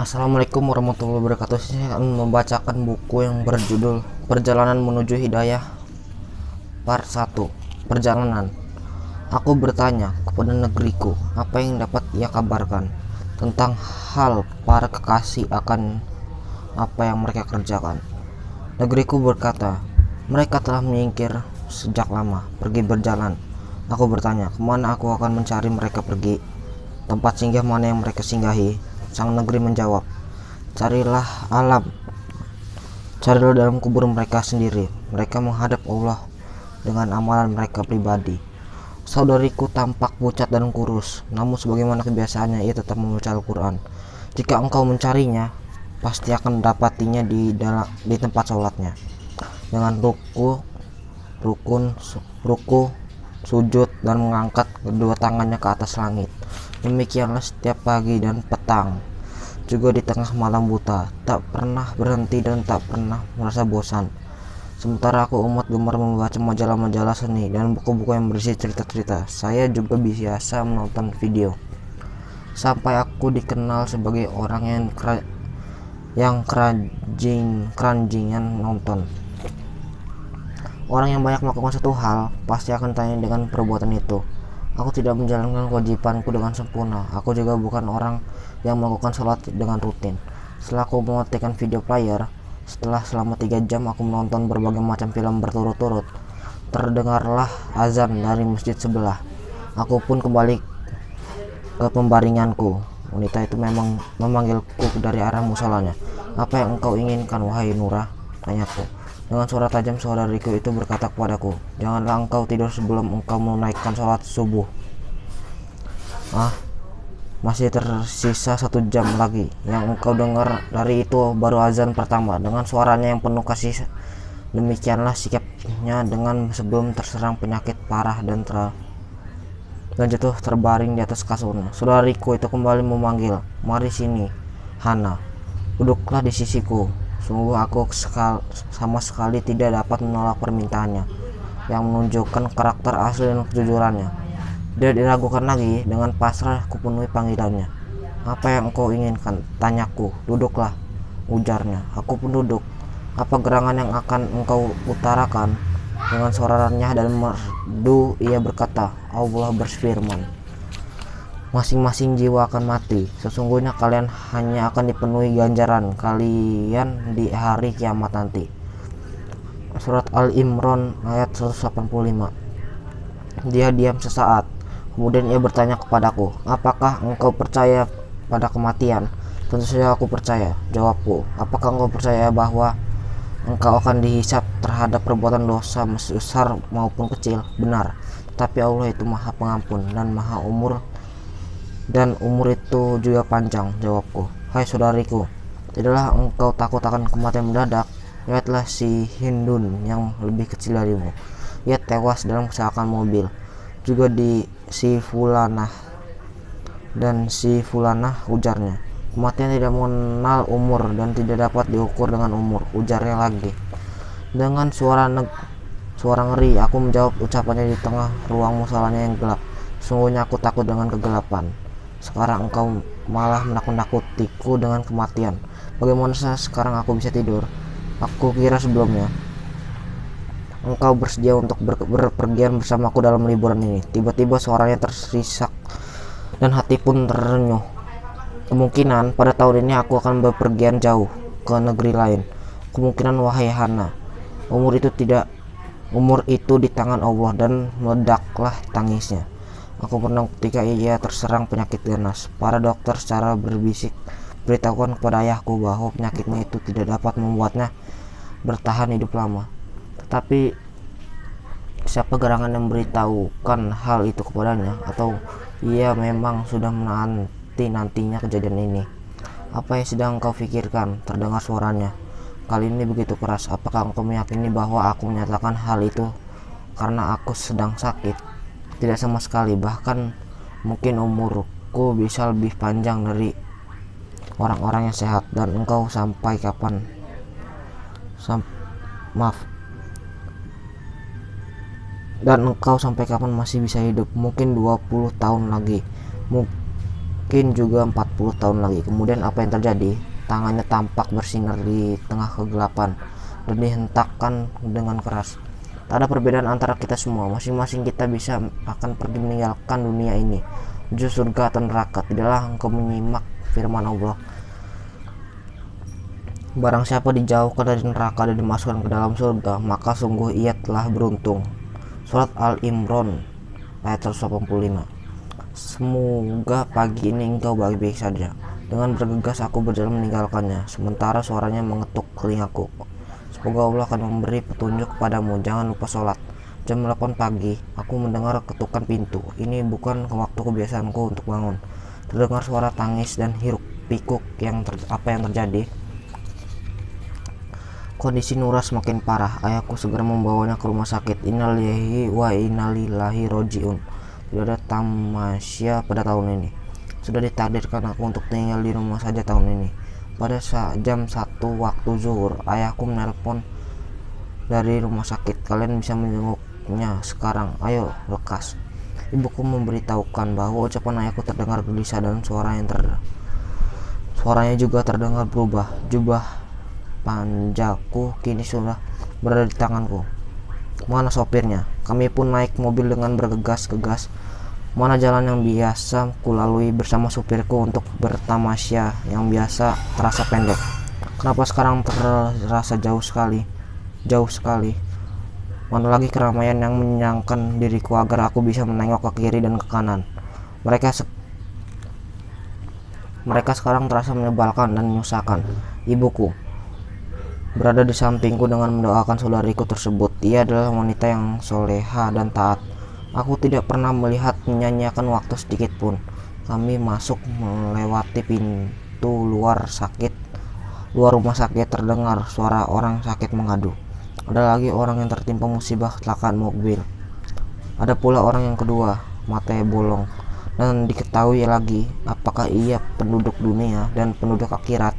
Assalamualaikum warahmatullahi wabarakatuh. Saya akan membacakan buku yang berjudul Perjalanan Menuju Hidayah Part 1. Perjalanan. Aku bertanya kepada negeriku apa yang dapat ia kabarkan tentang hal para kekasih akan apa yang mereka kerjakan. Negeriku berkata, mereka telah menyingkir sejak lama, pergi berjalan. Aku bertanya, kemana aku akan mencari mereka pergi? Tempat singgah mana yang mereka singgahi? Sang negeri menjawab, carilah alam, carilah dalam kubur mereka sendiri. Mereka menghadap Allah dengan amalan mereka pribadi. Saudariku tampak pucat dan kurus, namun sebagaimana kebiasaannya ia tetap membaca Al-Quran. Jika engkau mencarinya, pasti akan mendapatinya di tempat sholatnya, dengan ruku, sujud, dan mengangkat kedua tangannya ke atas langit. Demikianlah setiap pagi dan petang, juga di tengah malam buta, tak pernah berhenti dan tak pernah merasa bosan. Sementara aku umat gemar membaca majalah-majalah seni dan buku-buku yang berisi cerita-cerita. Saya juga biasa menonton video, sampai aku dikenal sebagai orang yang keranjingan nonton. Orang yang banyak melakukan satu hal pasti akan tanya dengan perbuatan itu. Aku tidak menjalankan kewajibanku dengan sempurna. Aku juga bukan orang yang melakukan sholat dengan rutin. Setelah aku mematikan video player, selama 3 jam aku menonton berbagai macam film berturut-turut, terdengarlah azan dari masjid sebelah. Aku pun kembali ke pembaringanku. Wanita itu memang memanggilku dari arah musolanya. Apa yang engkau inginkan, wahai Nurah? Tanyaku. Dengan suara tajam, saudariku itu berkata kepadaku, janganlah engkau tidur sebelum engkau menunaikan sholat subuh. Masih tersisa 1 jam lagi. Yang engkau dengar dari itu baru azan pertama. Dengan suaranya yang penuh kasih, demikianlah sikapnya dengan sebelum terserang penyakit parah dan jatuh terbaring di atas kasurnya. Saudariku itu kembali memanggil, mari sini, Hana, duduklah di sisiku. Sungguh aku sama sekali tidak dapat menolak permintaannya, yang menunjukkan karakter asli dan kejujurannya. Tidak diragukan lagi, dengan pasrah kupenuhi panggilannya. Apa yang engkau inginkan? Tanyaku. Duduklah, ujarnya. Aku pun duduk. Apa gerangan yang akan engkau utarakan? Dengan suara renyah dan merdu ia berkata, Allah berfirman, masing-masing jiwa akan mati. Sesungguhnya kalian hanya akan dipenuhi ganjaran kalian di hari kiamat nanti. Surat Al-Imran ayat 185. Dia diam sesaat. Kemudian ia bertanya kepadaku, apakah engkau percaya pada kematian? Tentu saja aku percaya, jawabku. Apakah engkau percaya bahwa engkau akan dihisab terhadap perbuatan dosa besar maupun kecil? Benar. Tetapi Allah itu maha pengampun dan maha dan umur itu juga panjang, jawabku. Hai saudariku, tidaklah engkau takut akan kematian mendadak? Lihatlah si Hindun yang lebih kecil darimu. Ia tewas dalam kecelakaan mobil. Juga di si Fulanah dan si Fulanah, ujarnya. Kematian tidak mengenal umur dan tidak dapat diukur dengan umur, ujarnya lagi. Dengan suara ngeri, aku menjawab ucapannya di tengah ruang musolanya yang gelap. Sungguhnya aku takut dengan kegelapan. Sekarang engkau malah menakut-nakutiku dengan kematian. Bagaimana sekarang aku bisa tidur? Aku kira sebelumnya engkau bersedia untuk berpergian bersamaku dalam liburan ini. Tiba-tiba suaranya tersisak dan hati pun terenyuh. Kemungkinan pada tahun ini aku akan berpergian jauh ke negeri lain. Kemungkinan, wahai Hana. Umur itu di tangan Allah. Dan meledaklah tangisnya. Aku pernah ketika ia terserang penyakit ganas. Para dokter secara berbisik beritahukan kepada ayahku bahwa penyakitnya itu tidak dapat membuatnya bertahan hidup lama. Tetapi siapa gerangan yang memberitahukan hal itu kepadanya? Atau ia memang sudah menanti-nantinya kejadian ini? Apa yang sedang engkau pikirkan? Terdengar suaranya. Kali ini begitu keras. Apakah engkau meyakini bahwa aku menyatakan hal itu karena aku sedang sakit? Tidak sama sekali. Bahkan mungkin umurku bisa lebih panjang dari orang-orang yang sehat. Dan engkau sampai kapan masih bisa hidup? Mungkin 20 tahun lagi. mungkin juga 40 tahun lagi. Kemudian apa yang terjadi? Tangannya tampak bersinar di tengah kegelapan dan dihentakkan dengan keras. Tak ada perbedaan antara kita semua. Masing-masing kita bisa akan pergi meninggalkan dunia ini, menuju surga atau neraka. Tidaklah engkau menyimak firman Allah, barang siapa dijauhkan dari neraka dan dimasukkan ke dalam surga, maka sungguh ia telah beruntung. Surat Al-Imran ayat 185. Semoga pagi ini engkau baik-baik saja. Dengan bergegas aku berjalan meninggalkannya, sementara suaranya mengetuk telingaku. Semoga Allah akan memberi petunjuk kepadamu. Jangan lupa sholat. Jam 8 pagi, aku mendengar ketukan pintu. Ini bukan waktu kebiasaanku untuk bangun. Terdengar suara tangis dan hiruk pikuk. Apa yang terjadi? Kondisi Nura semakin parah. Ayahku segera membawanya ke rumah sakit. Innalillahi wa innalillahi rojiun. Tidak ada tamasya pada tahun ini. Sudah ditakdirkan aku untuk tinggal di rumah saja tahun ini. Pada jam 1 waktu zuhur, ayahku menelpon dari rumah sakit. Kalian bisa menjenguknya sekarang. Ayo, lekas. Ibuku memberitahukan bahwa ucapan ayahku terdengar gelisah dan suaranya juga terdengar berubah. Jubah panjaku kini sudah berada di tanganku. Mana sopirnya? Kami pun naik mobil dengan bergegas-gegas. Mana jalan yang biasa kulalui bersama supirku untuk bertamasya yang biasa terasa pendek. Kenapa sekarang terasa jauh sekali? Jauh sekali. Mana lagi keramaian yang menyenangkan diriku agar aku bisa menengok ke kiri dan ke kanan. Mereka sekarang terasa menyebalkan dan menyusahkan. Ibuku berada di sampingku dengan mendoakan saudariku tersebut. Ia adalah wanita yang soleha dan taat. Aku tidak pernah melihat menyanyiakan waktu sedikit pun. Kami masuk melewati pintu luar rumah sakit. Terdengar suara orang sakit mengadu. Ada lagi orang yang tertimpa musibah kecelakaan mobil. Ada pula orang yang kedua, matanya bolong. Dan diketahui lagi apakah ia penduduk dunia dan penduduk akhirat.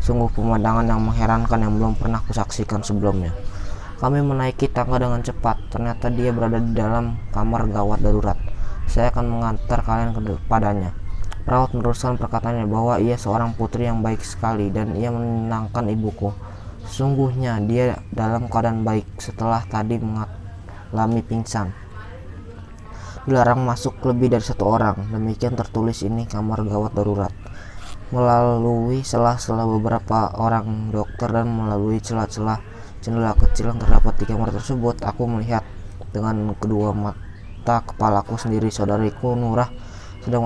Sungguh pemandangan yang mengherankan yang belum pernah kusaksikan sebelumnya. Kami menaiki tangga dengan cepat. Ternyata dia berada di dalam kamar gawat darurat. Saya akan mengantar kalian kepadanya. Perawat meneruskan perkataannya bahwa ia seorang putri yang baik sekali dan ia menenangkan ibuku. Sesungguhnya dia dalam keadaan baik setelah tadi mengalami pingsan. Dilarang masuk lebih dari 1 orang. Demikian tertulis ini kamar gawat darurat. Melalui celah-celah beberapa orang dokter dan melalui celah-celah jendela kecil yang terdapat di kamar tersebut, aku melihat dengan kedua mata kepalaku sendiri saudariku Nurah sedang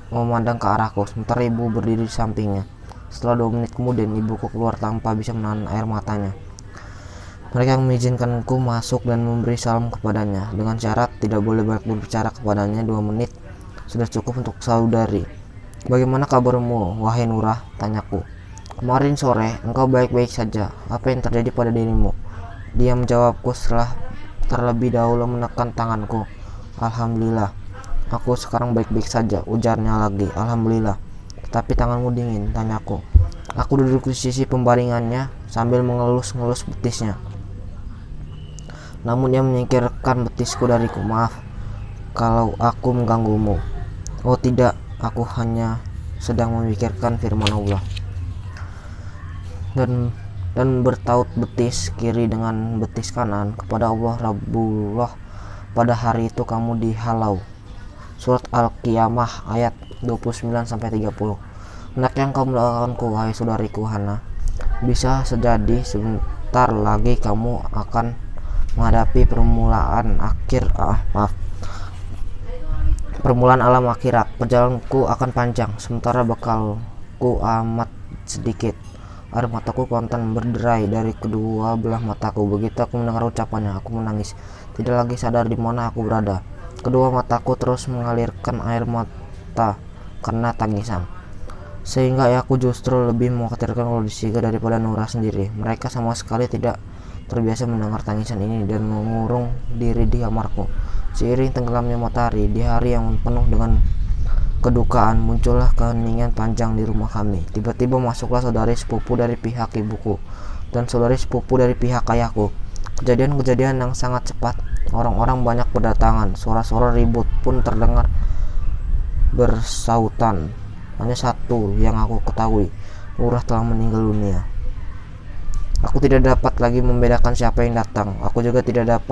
memandang ke arahku, sementara ibu berdiri di sampingnya. Setelah 2 menit kemudian, ibuku keluar tanpa bisa menahan air matanya. Mereka mengizinkanku masuk dan memberi salam kepadanya dengan syarat tidak boleh banyak berbicara kepadanya. 2 menit sudah cukup untuk saudari. Bagaimana kabarmu, wahai Nurah? Tanyaku. Kemarin sore engkau baik-baik saja. Apa yang terjadi pada dirimu? Dia menjawabku setelah terlebih dahulu menekan tanganku. Alhamdulillah, aku sekarang baik-baik saja, ujarnya lagi. Alhamdulillah. Tetapi tanganmu dingin, tanyaku. Aku duduk di sisi pembaringannya sambil mengelus-ngelus betisnya. Namun dia menyingkirkan betisku dariku. Maaf kalau aku mengganggumu. Oh tidak, aku hanya sedang memikirkan firman Allah. Dan bertaut betis kiri dengan betis kanan kepada Allah Rabbullah. Pada hari itu kamu dihalau. Surat Al-Qiyamah ayat 29-30. Hendaknya engkau mendoakanku, wahai saudariku Hana. Bisa jadi sebentar lagi kamu akan menghadapi permulaan alam akhirat. Perjalananku akan panjang, sementara bekalku amat sedikit. Air mataku kontan berderai dari kedua belah mataku. Begitu aku mendengar ucapannya, aku menangis. Tidak lagi sadar di mana aku berada. Kedua mataku terus mengalirkan air mata karena tangisan. Sehingga aku justru lebih mengkhawatirkan kondisiku daripada Nurah sendiri. Mereka sama sekali tidak terbiasa mendengar tangisan ini dan mengurung diri di kamarku. Seiring tenggelamnya matahari di hari yang penuh dengan kedukaan, muncullah keheningan panjang di rumah kami. Tiba-tiba masuklah saudari sepupu dari pihak ibuku dan saudari sepupu dari pihak ayahku. Kejadian-kejadian yang sangat cepat. Orang-orang banyak berdatangan. Suara-suara ribut pun terdengar bersautan. Hanya satu yang aku ketahui, lurah telah meninggal dunia. Aku tidak dapat lagi membedakan siapa yang datang. Aku juga tidak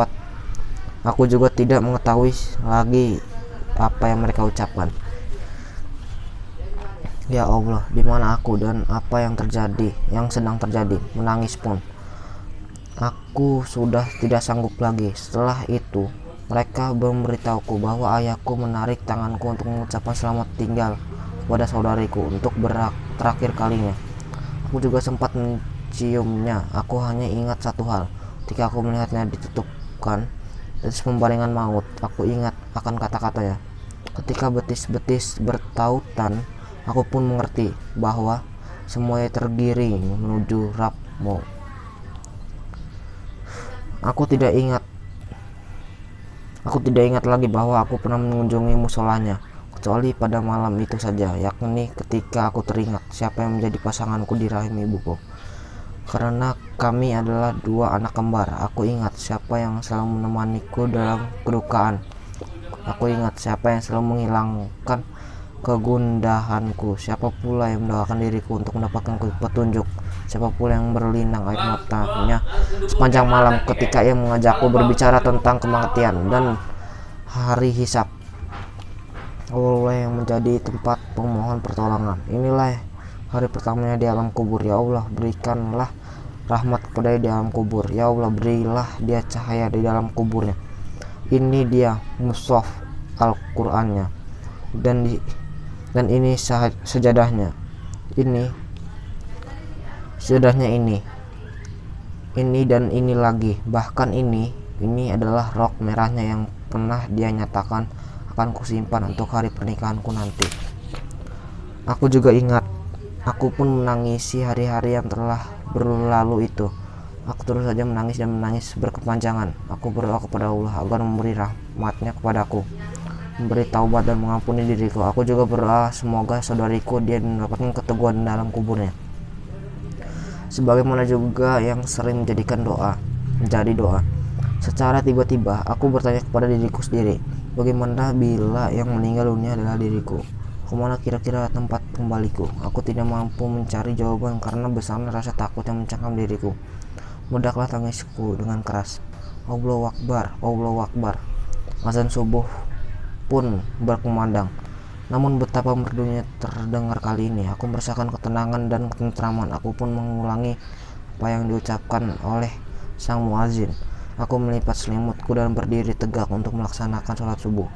mengetahui lagi apa yang mereka ucapkan. Ya Allah, di mana aku dan apa yang sedang terjadi? Menangis pun. Aku sudah tidak sanggup lagi. Setelah itu, mereka memberitahuku bahwa ayahku menarik tanganku untuk mengucapkan selamat tinggal kepada saudariku untuk terakhir kalinya. Aku juga sempat menciumnya. Aku hanya ingat satu hal. Ketika aku melihatnya ditutupkan dari pembaringan maut, aku ingat akan kata-katanya. Ketika betis-betis bertautan, aku pun mengerti bahwa semuanya tergiring menuju Rabmo. Aku tidak ingat lagi bahwa aku pernah mengunjungi musolanya, kecuali pada malam itu saja, yakni ketika aku teringat siapa yang menjadi pasanganku di rahim ibuku. Karena kami adalah dua anak kembar, aku ingat siapa yang selalu menemaniku dalam kedukaan. Aku ingat siapa yang selalu menghilangkan kegundahanku, siapa pula yang mendoakan diriku untuk mendapatkan petunjuk, siapa pula yang berlinang air matanya sepanjang malam ketika ia mengajakku berbicara tentang kematian dan hari hisab. Allah yang menjadi tempat pemohon pertolongan. Inilah hari pertamanya di alam kubur. Ya Allah, berikanlah rahmat kepada di alam kubur. Ya Allah, berilah dia cahaya di dalam kuburnya. Ini dia mushaf Al-Qur'annya dan ini sejadahnya. Ini dan ini lagi. Bahkan ini adalah rok merahnya yang pernah dia nyatakan akan kusimpan untuk hari pernikahanku nanti. Aku juga ingat. Aku pun menangisi hari-hari yang telah berlalu itu. Aku terus saja menangis dan menangis berkepanjangan. Aku berdoa kepada Allah agar memberi rahmatnya kepadaku, memberi taubat dan mengampuni diriku. Aku juga berdoa semoga saudariku dia mendapatkan keteguhan dalam kuburnya, sebagaimana juga yang sering menjadi doa. Secara tiba-tiba aku bertanya kepada diriku sendiri, bagaimana bila yang meninggal dunia adalah diriku? Kemana kira-kira tempat kembaliku? Aku tidak mampu mencari jawaban karena besarnya rasa takut yang mencengkam diriku. Meledaklah tangisku dengan keras. Allahu Akbar, Allahu Akbar. Azan subuh pun berkumandang. Namun betapa merdunya terdengar kali ini. Aku merasakan ketenangan dan ketentraman. Aku pun mengulangi apa yang diucapkan oleh sang muazin. Aku melipat selimutku dan berdiri tegak untuk melaksanakan sholat subuh.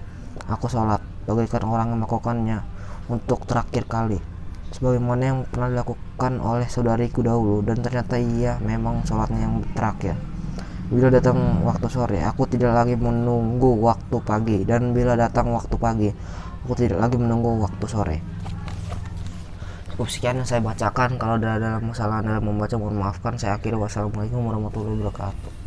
Aku sholat bagaikan orang yang melakukannya untuk terakhir kali, sebagaimana yang pernah dilakukan oleh saudariku dahulu, dan ternyata ia memang sholatnya yang terakhir. Bila datang waktu sore, aku tidak lagi menunggu waktu pagi, dan bila datang waktu pagi, aku tidak lagi menunggu waktu sore. Cukup sekian yang saya bacakan. Kalau ada masalah dalam membaca, mohon maafkan. Saya akhiri. Wassalamualaikum warahmatullahi wabarakatuh.